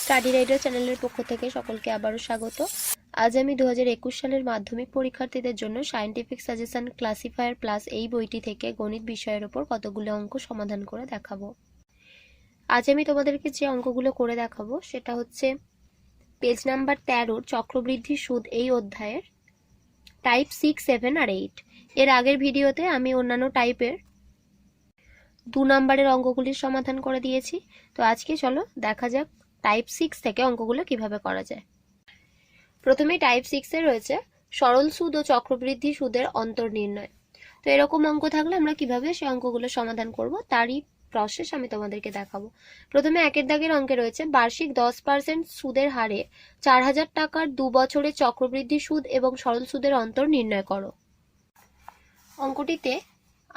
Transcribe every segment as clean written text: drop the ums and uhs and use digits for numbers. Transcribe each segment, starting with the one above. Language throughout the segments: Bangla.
স্টাডি রাইডার চ্যানেলের পক্ষ থেকে সকলকে আবারও স্বাগত। আজ আমি 2021 সালের মাধ্যমিক পরীক্ষার্থীদের জন্য সায়েন্টিফিক সাজেশন ক্লাসিফায়ার প্লাস এই বইটি থেকে গণিত বিষয়ের উপর কতগুলো অঙ্ক সমাধান করে দেখাবো। আজ আমি তোমাদেরকে যে অঙ্কগুলো করে দেখাবো সেটা হচ্ছে পেজ নাম্বার 13 চক্রবৃদ্ধি সুদ এই অধ্যায়ের টাইপ 6, 7 আর 8। এর আগের ভিডিওতে আমি অন্যান্য টাইপের 2 নম্বরের অঙ্কগুলির সমাধান করে দিয়েছি। তো আজকে চলো দেখা যাক টাইপ 6 থেকে অঙ্কগুলো কিভাবে করা যায়। প্রথমে টাইপ 6 এ রয়েছে সরল সুদ ও চক্রবৃদ্ধি সুদের অন্তর্নির্ণয়। তো এরকম অঙ্ক থাকলে আমরা কিভাবে সেই অঙ্কগুলো সমাধান করব তারই প্রসেস আমি তোমাদেরকে দেখাবো। প্রথমে একের দাগের অঙ্কে রয়েছে বার্ষিক 10% সুদের হারে 4000 টাকার 2 বছরের চক্রবৃদ্ধি সুদ এবং সরল সুদের অন্তর্নির্ণয় করো। অঙ্কটিতে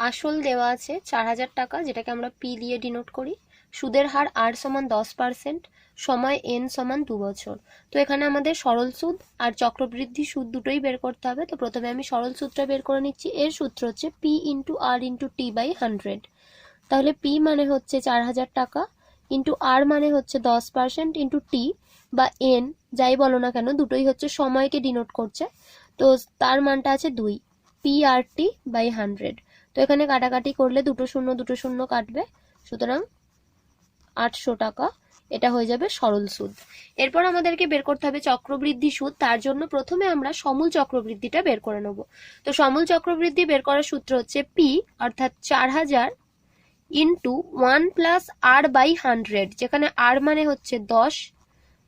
আসল দেওয়া আছে 4000 টাকা, যেটাকে আমরা পি দিয়ে ডিনোট করি। সুদের হার আর সমান 10%, সময় এন সমান 2 বছর। তো এখানে আমাদের সরল সুদ আর চক্রবৃদ্ধি সুদ দুটোই বের করতে হবে। তো প্রথমে আমি সরল সুদটা বের করে নিচ্ছি। এর সূত্র হচ্ছে P into R into T by 100। তাহলে পি মানে হচ্ছে 4000 টাকা ইন্টু আর মানে হচ্ছে 10% ইন্টু টি বা এন, যাই বলো না কেন দুটোই হচ্ছে সময়কে ডিনোট করছে। তো তার মানটা আছে 2, পি আর টি বাই 100। তো এখানে কাটাকাটি করলে দুটো শূন্য কাটবে, সুতরাং 800 টাকা। এটা হয়ে যাবে সরল সুদ। এরপর আমাদেরকে বের করতে হবে চক্রবৃদ্ধি সুদ। তার জন্য প্রথমে আমরা সমূল চক্রবৃদ্ধিটা বের করে নেব। তো সমূল চক্রবৃদ্ধি বের করার সূত্র হচ্ছে পি অর্থাৎ 4000 ইন্টু 1 প্লাস আর বাই 100, যেখানে আর মানে হচ্ছে 10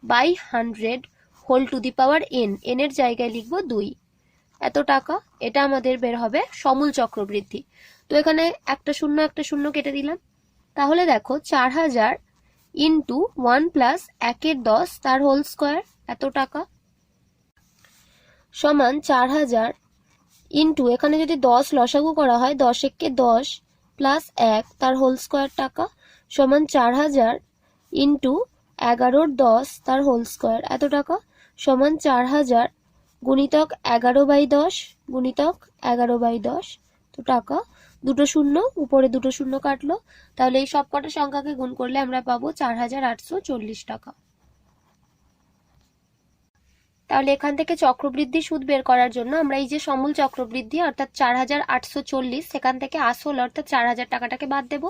by 100 whole to the power N, N এর জায়গায় লিখবো 2। এত টাকা, এটা আমাদের বের হবে সমূল চক্রবৃদ্ধি। তো এখানে একটা শূন্য কেটে দিলাম। তাহলে দেখো 4000 ইন্টু 1 প্লাস 1 10 তার হোল স্কোয়ার এত টাকা সমান 4000 ইন্টু এখানে যদি 10 লসাগু করা হয় 10 একে 10 প্লাস 1 তার হোল স্কোয়ার টাকা সমান 4000 ইন্টু 11 10 তার হোল স্কোয়ার এত টাকা সমান 4000 গুণিতক 11/10 গুণিতক 11/10। তো টাকা, দুটো শূন্য উপরে দুটো শূন্য কাটলো। তাহলে এই সব কটা সংখ্যাকে গুণ করলে আমরা পাবো 4840 টাকা। তাহলে এখান থেকে চক্রবৃদ্ধি সুদ বের করার জন্য আমরা এই যে সমূল চক্রবৃদ্ধি অর্থাৎ 4840, সেখান থেকে আসল অর্থাৎ 4000 টাকাটাকে বাদ দেব।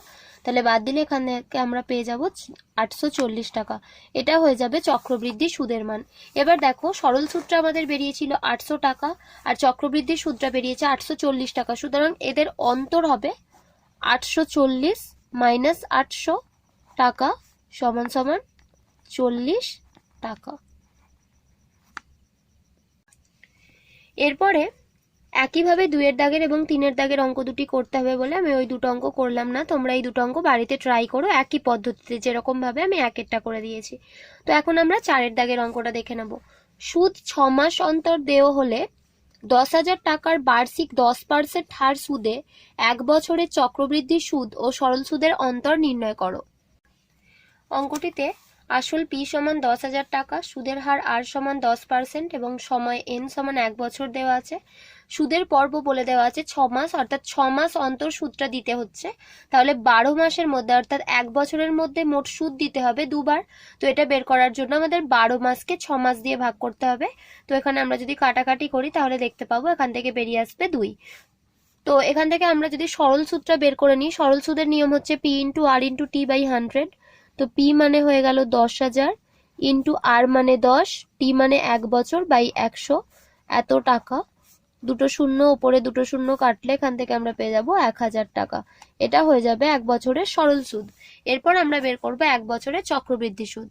তাহলে বাদ দিলে এখান থেকে আমরা পেয়ে যাব 840 টাকা। এটা হয়ে যাবে চক্রবৃদ্ধি সুদের মান। এবার দেখো সরল সূত্র আমাদের বেরিয়েছিল 800 টাকা আর চক্রবৃদ্ধি সূত্র বেরিয়েছে 840 টাকা। সুতরাং এদের অন্তর হবে 840 মাইনাস 800 টাকা সমান সমান 40 টাকা। এরপরে একইভাবে 2 এর দাগের এবং 3 এর দাগের অঙ্ক দুটি করতে হবে বলে আমি ওই দুটো অঙ্ক করলাম না। তোমরা এই দুটো অঙ্ক বাড়িতে ট্রাই করো একই পদ্ধতিতে, যেরকম ভাবে আমি 1 করে দিয়েছি। তো এখন আমরা 4 এর দাগের অঙ্কটা দেখে নেব। সুদ 6 মাস অন্তর দেয় হলে 10,000 টাকার বার্ষিক 10% হার সুদে 1 বছরের চক্রবৃদ্ধি সুদ ও সরল সুদের অন্তর নির্ণয় করো। অঙ্কটিতে আসল পি সমান 10,000 টাকা, সুদের হার আর সমান 10% এবং সময় এন সমান 1 বছর দেওয়া আছে। সুদের পর্ব বলে দেওয়া আছে 6 মাস, অর্থাৎ 6 মাস অন্তর সুদটা দিতে হচ্ছে। তাহলে 12 মাসের মধ্যে অর্থাৎ 1 বছরের মধ্যে মোট সুদ দিতে হবে 2 বার। তো এটা বের করার জন্য আমাদের 12 মাসকে 6 মাস দিয়ে ভাগ করতে হবে। তো এখানে আমরা যদি কাটাকাটি করি তাহলে দেখতে পাবো এখান থেকে বেরিয়ে আসবে 2। তো এখান থেকে আমরা যদি সরল সুদটা বের করে নিই, সরল সুদের নিয়ম হচ্ছে P into R into T by 100। তো পি মানে হয়ে গেল 10,000 ইন্টু আর মানে 10, টি মানে 1 বছর বাই 100 এত টাকা। দুটো শূন্য উপরে দুটো শূন্য কাটলে এখান থেকে আমরা পেয়ে যাব 1000 টাকা। এটা হয়ে যাবে 1 বছরের সরল সুদ। এরপর আমরা বের করব 1 বছরের চক্রবৃদ্ধি সুদ,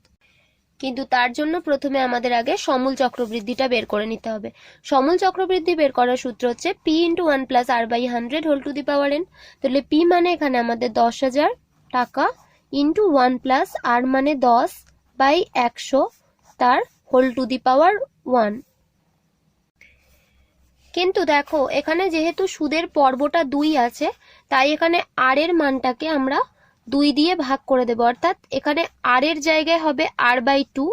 কিন্তু তার জন্য প্রথমে আমাদের আগে সমূল চক্রবৃদ্ধিটা বের করে নিতে হবে। সমূল চক্রবৃদ্ধি বের করার সূত্র হচ্ছে P into 1 plus R by 100 whole to the power N. তাহলে পি মানে এখানে আমাদের 10,000 টাকা ইন্টু 1 প্লাস আর মানে 10 বাই 100 তার হোল টু দি পাওয়ার 1। কিন্তু দেখো এখানে যেহেতু সুদের পর্বটা 2 আছে, তাই এখানে আর এর মানটাকে আমরা 2 দিয়ে ভাগ করে দেব। অর্থাৎ এখানে আর এর জায়গায় হবে আর বাই 2,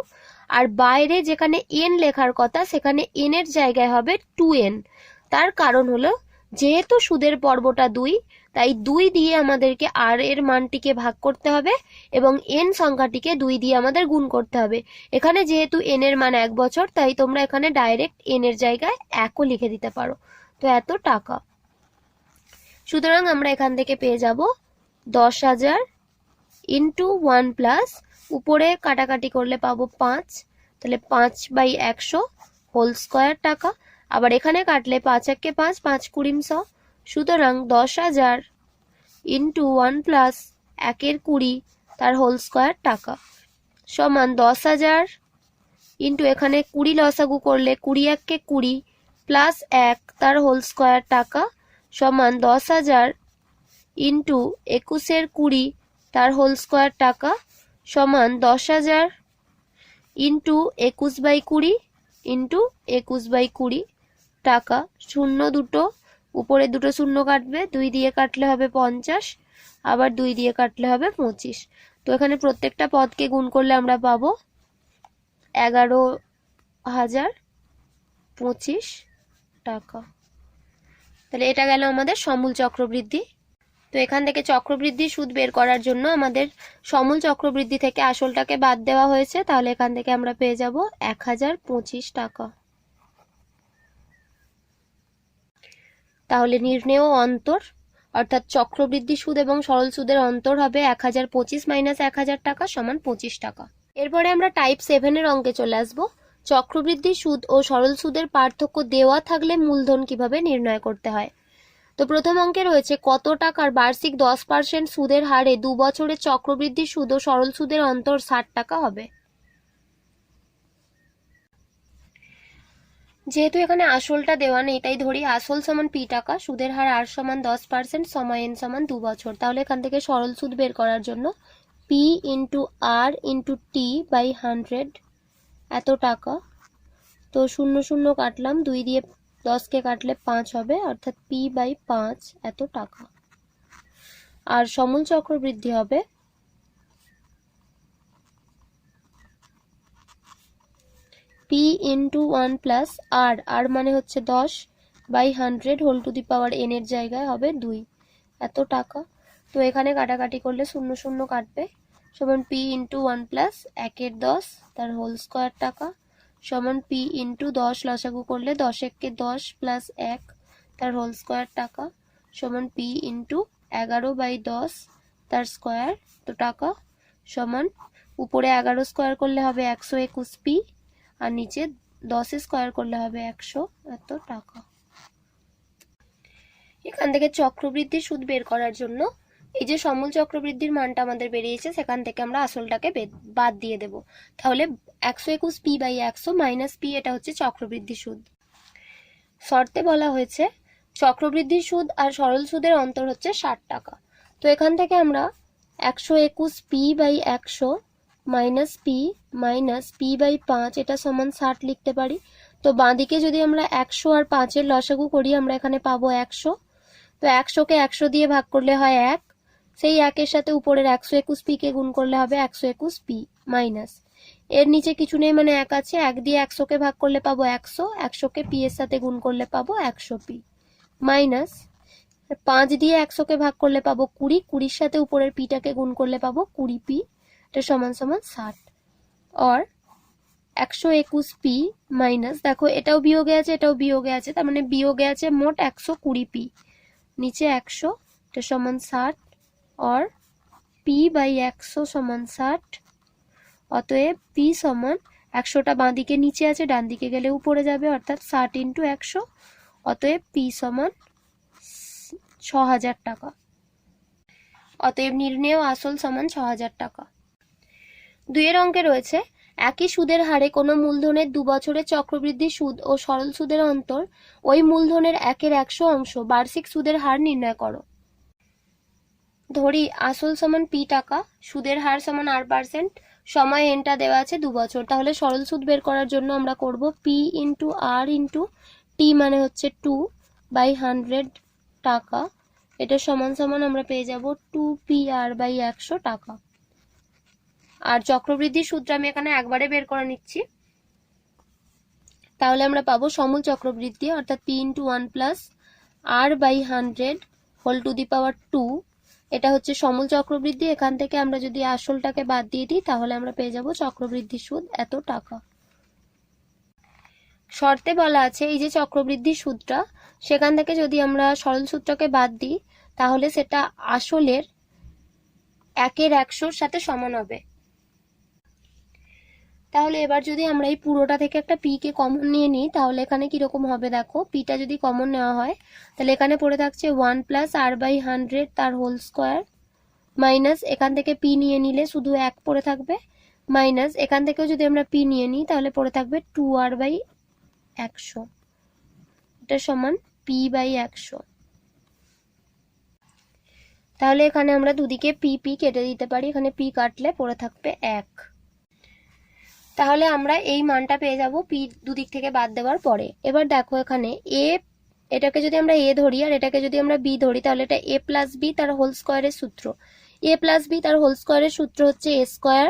আর বাইরে যেখানে এন লেখার কথা সেখানে এন এর জায়গায় হবে 2n। তার কারণ হলো যেহেতু সুদের পর্বটা 2, তাই 2 দিয়ে আমাদেরকে আর এর মানটিকে ভাগ করতে হবে এবং এন সংখ্যাটিকে 2 দিয়ে আমাদের গুণ করতে হবে। এখানে যেহেতু এন এর মান 1 বছর, তাই তোমরা এখানে ডাইরেক্ট এন এর জায়গায় 1ও লিখে দিতে পারো। তো এত টাকা। সুতরাং আমরা এখান থেকে পেয়ে যাব 10,000 ইন্টু 1 প্লাস, উপরে কাটাকাটি করলে পাবো 5, তাহলে 5/100 হোল স্কোয়ার টাকা। আবার এখানে কাটলে 5 একে 5, 5 20 100। সুতরাং 10,000 ইন্টু 1 প্লাস 1 এর 20 তার হোল স্কোয়ার টাকা সমান 10,000 ইন্টু এখানে 20 লসাগু করলে 20 1 20 প্লাস 1 তার হোল স্কোয়ার টাকা সমান 10,000 ইন্টু 21 এর 20 তার হোল স্কোয়ার টাকা সমান 10,000 ইন্টু 21/20 ইন্টু 21/20 টাকা। শূন্য দুটো, উপরে দুটো শূন্য কাটবে, 2 দিয়ে কাটলে হবে 50, আবার 2 দিয়ে কাটলে হবে 25। তো এখানে প্রত্যেকটা পদকে গুণ করলে আমরা পাবো 11,025 টাকা। তাহলে এটা গেল আমাদের সমূল চক্রবৃদ্ধি। তো এখান থেকে চক্রবৃদ্ধি সুদ বের করার জন্য আমাদের সমূল চক্রবৃদ্ধি থেকে আসলটাকে বাদ দেওয়া হয়েছে, তাহলে এখান থেকে আমরা পেয়ে যাব 1025 টাকা। তাহলে নির্ণেয় অন্তর, অর্থাৎ চক্রবৃদ্ধি সুদ এবং সরল সুদের অন্তর হবে 1025 মাইনাস 1000 টাকা সমান 25 টাকা। এরপরে আমরা টাইপ 7 এর অঙ্কে চলে আসব। চক্রবৃদ্ধি সুদ ও সরল সুদের পার্থক্য দেওয়া থাকলে মূলধন কিভাবে নির্ণয় করতে হয়। তো প্রথম অঙ্কে রয়েছে কত টাকার বার্ষিক 10% সুদের হারে 2 বছরের চক্রবৃদ্ধি সুদ ও সরল সুদের অন্তর 60 টাকা হবে। যেহেতু এখানে আসলটা দেওয়া নেই, তাই ধরি আসল সমান পি টাকা, সুদের হার আর সমান 10%, সময় এন সমান 2 বছর। তাহলে এখান থেকে সরল সুদ বের করার জন্য P into R into T by 100 এত টাকা। তো 0 0 কাটলাম, 2 দিয়ে 10কে কাটলে 5 হবে, অর্থাৎ p/5 এত টাকা। আর সমূল চক্রবৃদ্ধি হবে p into 1 plus R, R মানে হচ্ছে 10/100 whole to the power n এর জায়গায় হবে 2 এত টাকা। তো এখানে কাটাকাটি করলে 0 0 কাটবে, সমান p ইন্টু 1 প্লাস 1 এর 10 তার হোল স্কোয়ার টাকা সমান p ইন্টু 10 লসাগু করলে 10 1 10 প্লাস 1 তার হোল স্কোয়ার টাকা সমান p ইন্টু 11/10 তার স্কোয়ার তো টাকা সমান, উপরে 11 স্কোয়ার করলে হবে 121 p আর নিচে 10 স্কোয়ার করলে হবে 100 এত টাকা। এখান থেকে চক্রবৃদ্ধি সুদ বের করার জন্য এই যে সমূল চক্রবৃদ্ধির মানটা আমাদের বেরিয়েছে, সেখান থেকে আমরা আসলটাকে বাদ দিয়ে দেব। তাহলে 121 p/100 মাইনাস p, এটা হচ্ছে চক্রবৃদ্ধি সুদ। শর্তে বলা হয়েছে চক্রবৃদ্ধি সুদ আর সরল সুদের অন্তর হচ্ছে 60 টাকা। তো এখান থেকে আমরা 121 p/100 মাইনাস p/5 এটা সমান 60 লিখতে পারি। তো বাঁদিকে যদি আমরা 100 আর 5 এর লসাগু করি, আমরা এখানে পাবো 100। তো 100কে 100 দিয়ে ভাগ করলে হয় 1, সেই 1 এর সাথে উপরের 121 p কে গুণ করলে হবে 121 p মাইনাস, এর নিচে কিছু নেই মানে 1 আছে, 1 দিয়ে 100কে ভাগ করলে পাবো 100, 100কে p এর সাথে গুণ করলে পাবো 100 p মাইনাস 5 দিয়ে 100কে ভাগ করলে পাবো 20, 20 সাথে উপরের পিটাকে গুণ করলে পাবো 20 p, এটা সমান সমান 60। আর 121 p মাইনাস, দেখো এটাও বিয়োগে আছে এটাও বিয়োগে আছে, তার মানে বিয়োগে আছে মোট 120 p, নিচে 100 এটা সমান 60 और p/100 সমান 60। অতএব p সমান 100টা বাঁ দিকে নিচে আছে, ডান দিকে গেলে উপরে যাবে, অর্থাৎ 60 ইন্টু 100। অতএব p সমান 6000 টাকা। অতএব নির্ণেয় আসল সমান 6000 টাকা। 2 এর অঙ্কে রয়েছে একই সুদের হারে কোনো মূলধনের 2 বছরের চক্রবৃদ্ধি সুদ ও সরল সুদের অন্তর ওই মূলধনের 1/100 অংশ বার্ষিক সুদের হার নির্ণয় করো। ধরি আসল সমান p টাকা, সুদের হার সমান r%, সময় এনটা দেওয়া আছে 2 বছর। তাহলে সরল সুদ বের করার জন্য আমরা করব p into r into t মানে হচ্ছে 2/100 টাকা, এটা সমান সমান আমরা পেয়ে যাব 2pr/100 টাকা। আর চক্রবৃদ্ধি সূত্র আমি এখানে একবারে বের করে নিচ্ছি, তাহলে আমরা পাবো সমূল চক্রবৃদ্ধি অর্থাৎ p into 1 plus R by 100 whole to the power 2, এটা হচ্ছে সমূল চক্রবৃদ্ধি। এখান থেকে আমরা যদি আসলটাকে বাদ দিয়ে দিই তাহলে আমরা পেয়ে যাব চক্রবৃদ্ধি সুদ এত টাকা। শর্তে বলা আছে এই যে চক্রবৃদ্ধি সুদটা, সেখান থেকে যদি আমরা সরল সূত্রকে বাদ দিই তাহলে সেটা আসলের 1/100 সাথে সমান হবে। তাহলে এবার যদি আমরা এই পুরোটা থেকে একটা পি কে কমন নিয়ে নিই তাহলে এখানে কিরকম হবে দেখো। পিটা যদি কমন নেওয়া হয় তাহলে এখানে পড়ে থাকছে 1 প্লাস আর বাই 100 তার হোল স্কোয়ার, মাইনাস এখান থেকে পি নিয়ে নিলে শুধু 1 পড়ে থাকবে, মাইনাস এখান থেকেও যদি আমরা পি নিয়ে নিই তাহলে পড়ে থাকবে 2r বাই 100, এটা সমান পি বাই 100। তাহলে এখানে আমরা দুদিকে পি পি কেটে দিতে পারি, এখানে পি কাটলে পড়ে থাকবে 1। তাহলে আমরা এই মানটা পেয়ে যাব পি দুদিক থেকে বাদ দেওয়ার পরে। এবার দেখো এখানে এ, এটাকে যদি আমরা এ ধরি আর এটাকে যদি আমরা বি ধরি তাহলে এটা এ প্লাস বি তার হোল স্কোয়ারের সূত্র। এ প্লাস বি তার হোল স্কোয়ারের সূত্র হচ্ছে A square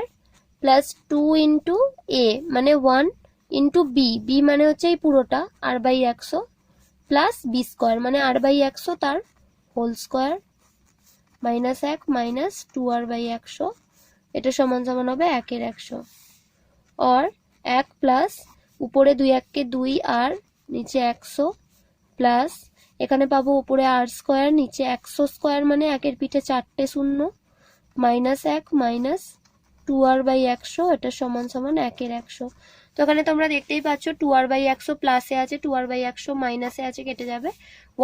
plus 2 into A মানে 1 ইন্টু বি, বি মানে হচ্ছে এই পুরোটা R by 100 plus B square মানে আর বাই 100 তার whole square minus 1 minus 2r by 100, এটা সমান সমান হবে 1/100। और 1 প্লাস উপরে 2 1 কে 2 আর নিচে 100 প্লাস এখানে পাবো উপরে আর স্কোয়ার নিচে 100 স্কোয়ার মানে 1 এর পিঠে 4টে শূন্য মাইনাস 1 মাইনাস 2r বাই 100, এটা সমান সমান 1/100। তো এখানে তোমরা দেখতেই পাচ্ছ 2r বাই 100 প্লাসে আছে, 2r বাই 100 মাইনাসে আছে কেটে যাবে,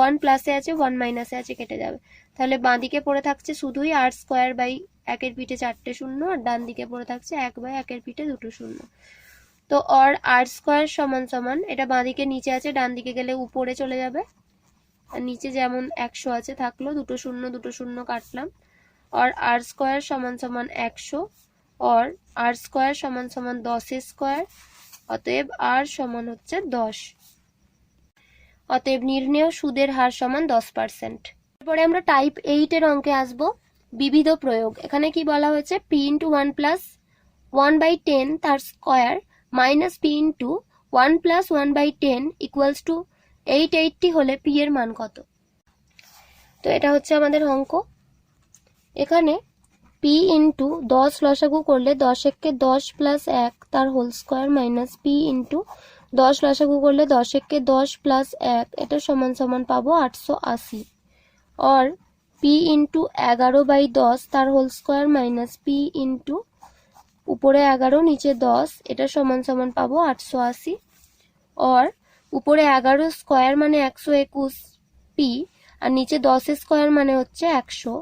1 প্লাসে আছে 1 মাইনাসে আছে কেটে যাবে। তাহলে বাঁ দিকে পড়ে থাকছে শুধুই আর স্কোয়ার বাই 1 এর পিঠে 4টে শূন্য আর ডান দিকে পড়ে থাকছে 1 বাই 1 এর পিঠে 2টো শূন্য। তো আর আর স্কোয়ার সমান সমান এটা বাঁ দিকে নিচে আছে ডান দিকে গেলে উপরে চলে যাবে, আর নিচে যেমন 100 আছে থাকলো, 2 শূন্য কাটলাম। और आर स्क्वायर समान समान 100 और आर स्क्वायर समान समान 10 स्क्वायर, অতএব আর সমান হচ্ছে 10। অতএব নির্ণেয় সুদের হার সমান 10%। এরপরে আমরা টাইপ 8 এর অঙ্কে আসব, বিবিধ প্রয়োগ। এখানে কি বলা হয়েছে p ইন্টু 1 প্লাস 1/10 তার square minus p into 1 plus 1/10 equals to 880 হলে p এর মান কত। তো এটা হচ্ছে আমাদের অঙ্ক। এখানে p ইন্টু 10 লসাগু করলে 10 একে 10 প্লাস 1 তার whole square minus p into 10 লসাগু করলে 10 একে 10 প্লাস 1 এটা সমান সমান পাবো 880। और p ইন্টু 11/10 তার whole square minus p into উপরে 11 নিচে 10 এটা সমান সমান পাবো 880। और উপরে 11 স্কোয়ার মানে 121 p আর নিচে 10 স্কোয়ার মানে হচ্ছে 100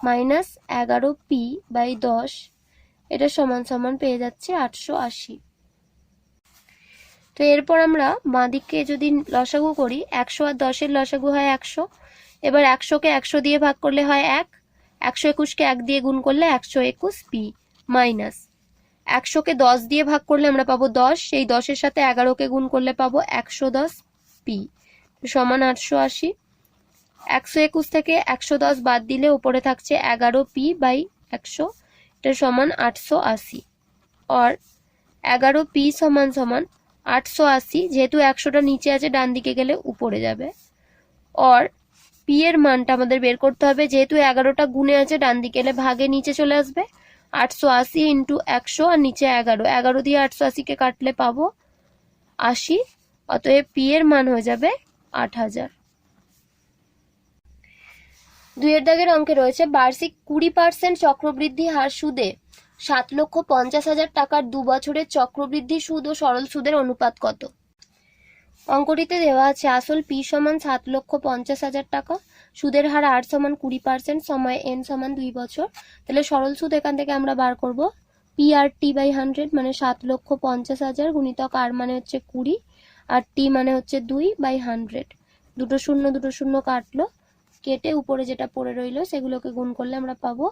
মাইনাস 11p বাই 10 এটা সমান সমান পেয়ে যাচ্ছে 880। তো এরপর আমরা বাঁদিকে যদি লসাগু করি 100 আর 10 এর লসাগু হয় 100। এবার 100 কে 100 দিয়ে ভাগ করলে হয় 1, 121 কে 1 দিয়ে গুণ করলে 121p মাইনাস 100 কে 10 দিয়ে ভাগ করলে আমরা পাবো 10, সেই 10 এর সাথে 11 কে গুণ করলে পাবো 110p সমান 880। 121 থেকে 110 বাদ দিলে উপরে থাকছে 11p বাই 100, এটা সমান 880। और 11p সমান সমান 880, যেহেতু 100টা নিচে আছে ডান দিকে গেলে উপরে যাবে। और p এর মানটা আমাদের বের করতে হবে, যেহেতু 11টা গুণে আছে ডান দিকে গেলে ভাগে নিচে চলে আসবে, 880 ইন্টু 100 আর নিচে 11, 11 দিয়ে 880 কে কাটলে পাবো 80, অতএব p এর মান হয়ে যাবে 8000। 2 এর দাগের অঙ্কে রয়েছে বার্ষিক 20% চক্রবৃদ্ধি হার সুদে 7,50,000 টাকার 2 বছরের চক্রবৃদ্ধি সুদ ও সরল সুদের অনুপাত কত। অঙ্কটিতে দেওয়া আছে আসল p সমান 7,50,000 টাকা, সুদের হার r সমান 20%, সময় n সমান 2 বছর। তাহলে সরল সুদ এখান থেকে আমরা বার করব PRT বাই 100 মানে 7,50,000 গুণিতক r মানে হচ্ছে 20 আর t মানে হচ্ছে 2 বাই 100। 2 শূন্য কাটলো, কেটে উপরে যেটা পড়ে রইলো সেগুলোকে গুণ করলে আমরা পাবো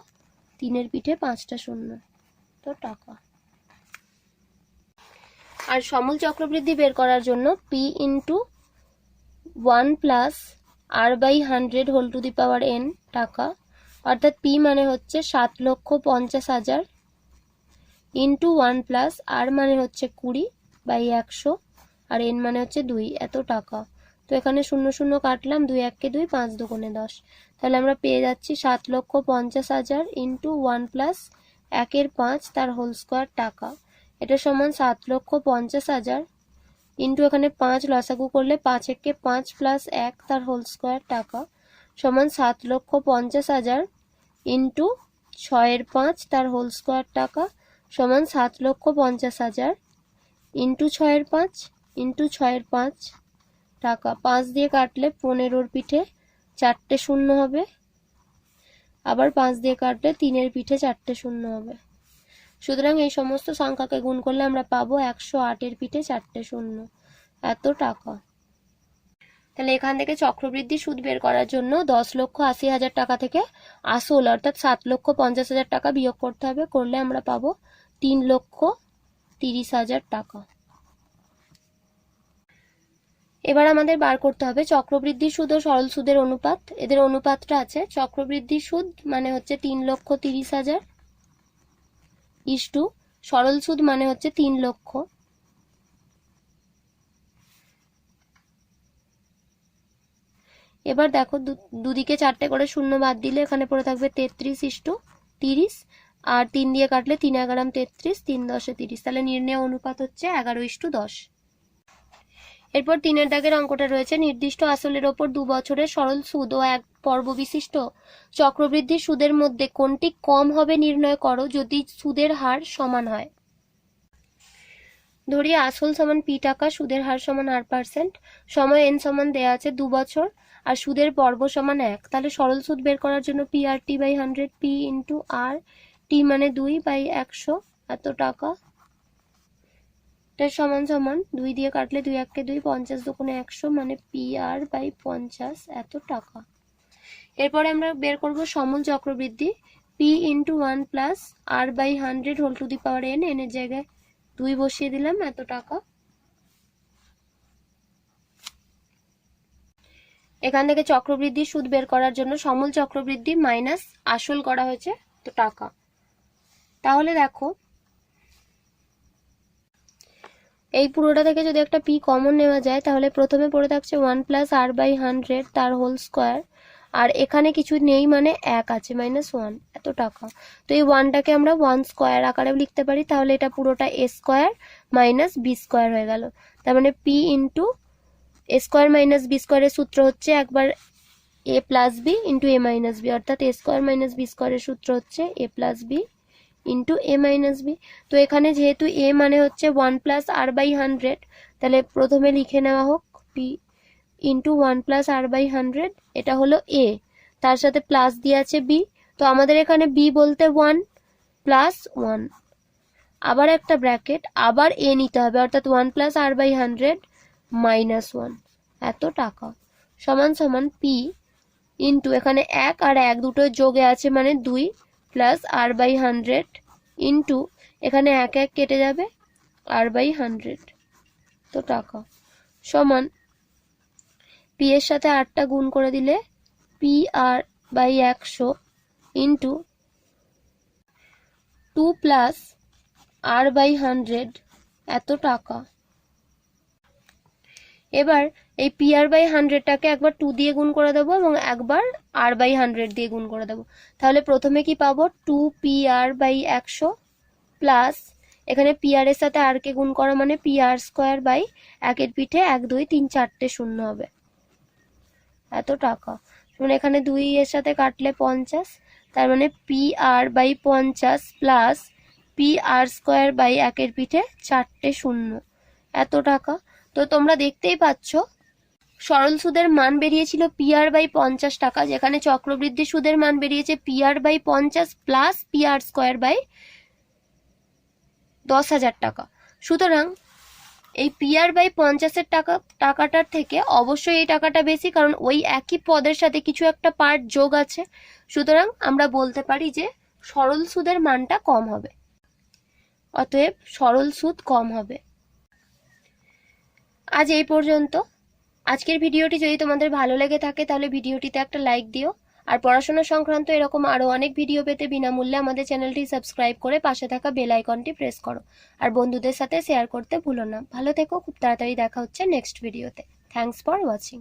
3 এর পিঠে 5টা শূন্য, তো টাকা। আর সমূল চক্রবৃদ্ধি বের করার জন্য p into 1 plus r by 100 whole to the power n টাকা, অর্থাৎ p মানে হচ্ছে 7,50,000 ইন্টু 1 প্লাস r মানে হচ্ছে 20 বাই 100 আর n মানে হচ্ছে 2, এত টাকা। তো এখানে 0 0 কাটলাম, 2 1 কে 2, 5 2 10। তাহলে আমরা পেয়ে যাচ্ছি 7,50,000 ইন্টু 1 প্লাস 1 এর 5 তার হোল স্কোয়ার টাকা। এটা সমান 7,50,000 ইন্টু এখানে 5 লসাগু করলে 5 1 5 প্লাস 1 তার হোল স্কোয়ার টাকা সমান 7,50,000 ইন্টু 6 এর 5 তার হোল স্কোয়ার টাকা সমান 7,50,000 ইন্টু 6 এর 5 ইন্টু 6 এর 5 টাকা। 5 দিয়ে কাটলে 15 পিঠে 4টে শূন্য হবে, আবার 5 দিয়ে কাটলে 3 পিঠে 4টে শূন্য হবে। সুতরাং এই সমস্ত সংখ্যাকে গুণ করলে আমরা পাবো 108 পিঠে 4টে শূন্য, এত টাকা। তাহলে এখান থেকে চক্রবৃদ্ধি সুদ বের করার জন্য 10,80,000 টাকা থেকে আসল অর্থাৎ 7,50,000 টাকা বিয়োগ করতে হবে। করলে আমরা পাবো 3,30,000 টাকা। এবার আমাদের বার করতে হবে চক্রবৃদ্ধি সুদ ও সরল সুদের অনুপাত। এদের অনুপাতটা আছে, চক্রবৃদ্ধি সুদ মানে হচ্ছে 3,30,000 ইস্টু সরল সুদ মানে হচ্ছে 3 লক্ষ। এবার দেখো দুদিকে 4টে করে শূন্য বাদ দিলে এখানে পড়ে থাকবে 33:30, আর 3 দিয়ে কাটলে 3 11 33, 3 10 30। তাহলে নির্ণেয় অনুপাত হচ্ছে 11:10। এরপর 3 দাগের অঙ্কটা রয়েছে, নির্দিষ্ট আসলের ওপর 2 বছরের সরল সুদ ও 1 পর্ব বিশিষ্ট চক্রবৃদ্ধি সুদের মধ্যে কোনটি কম হবে নির্ণয় করো যদি সুদের হার সমান হয়। ধরি আসল সমান p টাকা, সুদের হার সমান r%, সময় n সমান দেয়া আছে 2 বছর, আর সুদের পর্ব সমান 1। তাহলে সরল সুদ বের করার জন্য p/100 p into r, t মানে 2/100 এত টাকা। সমান সমান 2 দিয়ে কাটলে 2 1 কে 2, 50 2 100 মানে PR/50 এত টাকা। এরপরে আমরা বের করব সমল চক্রবৃদ্ধি, p into 1 plus r/100 whole to the power n, n এর জায়গায় 2 বসিয়ে দিলাম এত টাকা। এখান থেকে চক্রবৃদ্ধি সুদ বের করার জন্য সমল চক্রবৃদ্ধি মাইনাস আসল করা হয়েছে তো টাকা। তাহলে দেখো এই পুরোটা থেকে যদি একটা p কমন নেওয়া যায় তাহলে প্রথমে পড়ে থাকছে 1 প্লাস r/100 তার হোল স্কোয়ার, আর এখানে কিছু নেই মানে 1 আছে -1 এত টাকা। তো এই 1টাকে আমরা 1 স্কোয়ার আকারেও লিখতে পারি, তাহলে এটা পুরোটা a square minus b square হয়ে গেল। তার মানে p into a square minus b স্কোয়ারের সূত্র হচ্ছে একবার a plus b into a minus b, অর্থাৎ a স্কোয়ার মাইনাস b স্কোয়ারের সূত্র হচ্ছে a plus b into a minus b। তো এখানে যেহেতু a মানে হচ্ছে 1 প্লাস r/100, তাহলে প্রথমে লিখে নেওয়া হোক p ইন্টু 1 প্লাস r/100, এটা হলো a, তার সাথে প্লাস দিয়ে আছে b। তো আমাদের এখানে b বলতে 1 প্লাস 1, আবার একটা ব্র্যাকেট, আবার a নিতে হবে, অর্থাৎ 1 প্লাস r/100 মাইনাস 1 এত টাকা সমান সমান p ইন্টু এখানে 1 আর 1 দুটো যোগে আছে মানে 2 প্লাস r/100 ইন্টু এখানে 1 1 কেটে যাবে r/100 তো টাকা সমান p এর সাথে 8টা গুণ করে দিলে PR/100 ইন্টু 2 প্লাস r/100 এত টাকা। এবার এই PR/100টাকে একবার 2 দিয়ে গুণ করে দেবো এবং একবার r/100 দিয়ে গুণ করে দেবো। তাহলে প্রথমে কি পাবো 2PR/100 প্লাস এখানে PR এর সাথে r কে গুণ করা মানে PR² 1 এর পিঠে 1 2 3 4টে শূন্য হবে এত টাকা। মানে এখানে 2 এর সাথে কাটলে 50, তার মানে PR/50 প্লাস PR² 1 এর পিঠে 4টে শূন্য এত টাকা। তো তোমরা দেখতেই পাচ্ছ সরল সুদের মান বেরিয়েছিল PR/50 টাকা, যেখানে চক্রবৃদ্ধি সুদের মান বেরিয়েছে PR/50 প্লাস PR² 10,000 টাকা। সুতরাং এই PR/50 এর টাকাটার থেকে অবশ্যই এই টাকাটা বেশি, কারণ ওই একই পদের সাথে কিছু একটা পার্ট যোগ আছে। সুতরাং আমরা বলতে পারি যে সরল সুদের মানটা কম হবে, অতএব সরল সুদ কম হবে। আজ এই পর্যন্ত। আজকের ভিডিওটি যদি তোমাদের ভালো লেগে থাকে তাহলে ভিডিওটিতে একটা লাইক দিও, আর পড়াশোনা সংক্রান্ত এরকম আরো অনেক ভিডিও পেতে বিনামূল্যে আমাদের চ্যানেলটি সাবস্ক্রাইব করে পাশে থাকা বেল আইকনটি প্রেস করো, আর বন্ধুদের সাথে শেয়ার করতে ভুলো না। ভালো থেকো, খুব তাড়াতাড়ি দেখা হচ্ছে নেক্সট ভিডিওতে। Thanks for watching.